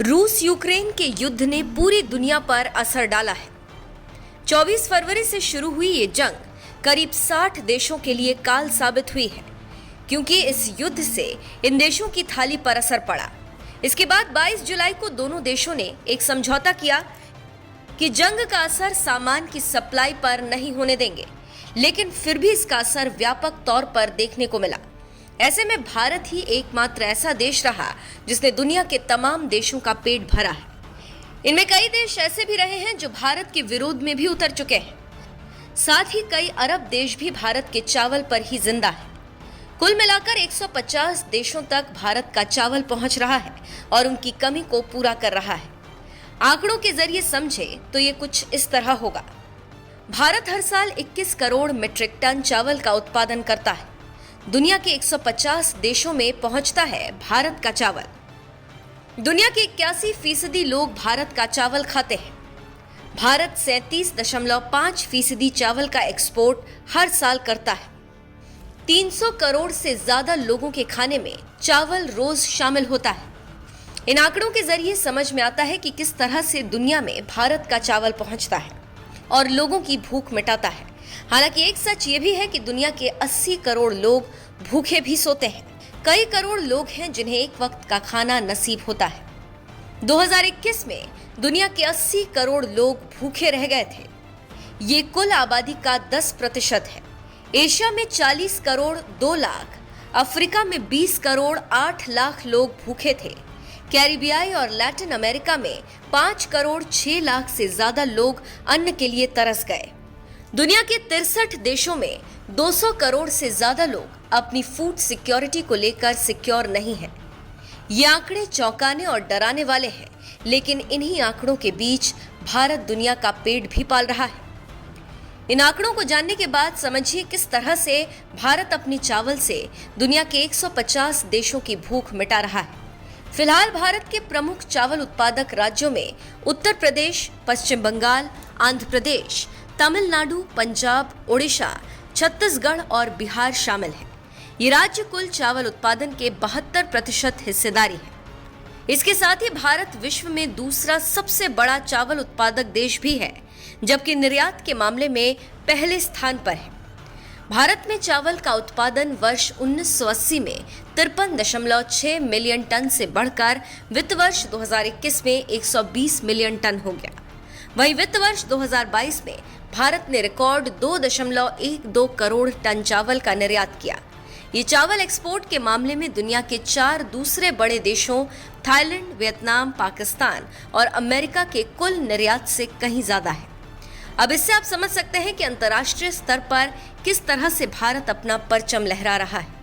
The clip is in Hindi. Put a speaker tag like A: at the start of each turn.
A: रूस यूक्रेन के युद्ध ने पूरी दुनिया पर असर डाला है। 24 फरवरी से शुरू हुई ये जंग करीब 60 देशों के लिए काल साबित हुई है, क्योंकि इस युद्ध से इन देशों की थाली पर असर पड़ा। इसके बाद 22 जुलाई को दोनों देशों ने एक समझौता किया कि जंग का असर सामान की सप्लाई पर नहीं होने देंगे, लेकिन फिर भी इसका असर व्यापक तौर पर देखने को मिला। ऐसे में भारत ही एकमात्र ऐसा देश रहा जिसने दुनिया के तमाम देशों का पेट भरा है। इनमें कई देश ऐसे भी रहे हैं जो भारत के विरोध में भी उतर चुके हैं। साथ ही कई अरब देश भी भारत के चावल पर ही जिंदा है। कुल मिलाकर 150 देशों तक भारत का चावल पहुंच रहा है और उनकी कमी को पूरा कर रहा है। आंकड़ों के जरिए समझे तो ये कुछ इस तरह होगा। भारत हर साल 21 करोड़ मीट्रिक टन चावल का उत्पादन करता है। दुनिया के 150 देशों में पहुंचता है भारत का चावल। दुनिया के 81% लोग भारत का चावल खाते हैं। भारत 37.5% चावल का एक्सपोर्ट हर साल करता है। 300 करोड़ से ज्यादा लोगों के खाने में चावल रोज शामिल होता है। इन आंकड़ों के जरिए समझ में आता है कि किस तरह से दुनिया में भारत का चावल पहुंचता है और लोगों की भूख मिटाता है। हालांकि एक सच ये भी है कि दुनिया के 80 करोड़ लोग भूखे भी सोते हैं। कई करोड़ लोग हैं जिन्हें एक वक्त का खाना नसीब होता है। 2021 में दुनिया के 80 करोड़ लोग भूखे रह गए थे। ये कुल आबादी का 10% है। एशिया में 40 करोड़ 2 लाख, अफ्रीका में 20 करोड़ 8 लाख लोग भूखे थे। कैरिबियाई और लैटिन अमेरिका में 5 करोड़ 6 लाख से ज्यादा लोग अन्न के लिए तरस गए। दुनिया के 63 देशों में 200 करोड़ से ज्यादा लोग अपनी फूड सिक्योरिटी को लेकर सिक्योर नहीं हैं। ये आंकड़े चौंकाने और डराने वाले हैं, लेकिन इन्हीं आंकड़ों के बीच भारत दुनिया का पेट भी पाल रहा है। इन आंकड़ों को जानने के बाद समझिए किस तरह से भारत अपनी चावल से दुनिया के 150 देशों की भूख मिटा रहा है। फिलहाल भारत के प्रमुख चावल उत्पादक राज्यों में उत्तर प्रदेश, पश्चिम बंगाल, आंध्र प्रदेश, तमिलनाडु, पंजाब, ओडिशा, छत्तीसगढ़ और बिहार शामिल हैं। ये राज्य कुल चावल उत्पादन के 72% हिस्सेदारी है। इसके साथ ही भारत विश्व में दूसरा सबसे बड़ा चावल उत्पादक देश भी है, जबकि निर्यात के मामले में पहले स्थान पर है। भारत में चावल का उत्पादन वर्ष 1980 में 53.6 मिलियन टन से बढ़कर वित्त वर्ष 2021 में 120 मिलियन टन हो गया। वहीं वित्त वर्ष 2022 में भारत ने रिकॉर्ड 2.12 करोड़ टन चावल का निर्यात किया। ये चावल एक्सपोर्ट के मामले में दुनिया के 4 दूसरे बड़े देशों थाईलैंड, वियतनाम, पाकिस्तान और अमेरिका के कुल निर्यात से कहीं ज्यादा है। अब इससे आप समझ सकते हैं कि अंतर्राष्ट्रीय स्तर पर किस तरह से भारत अपना परचम लहरा रहा है।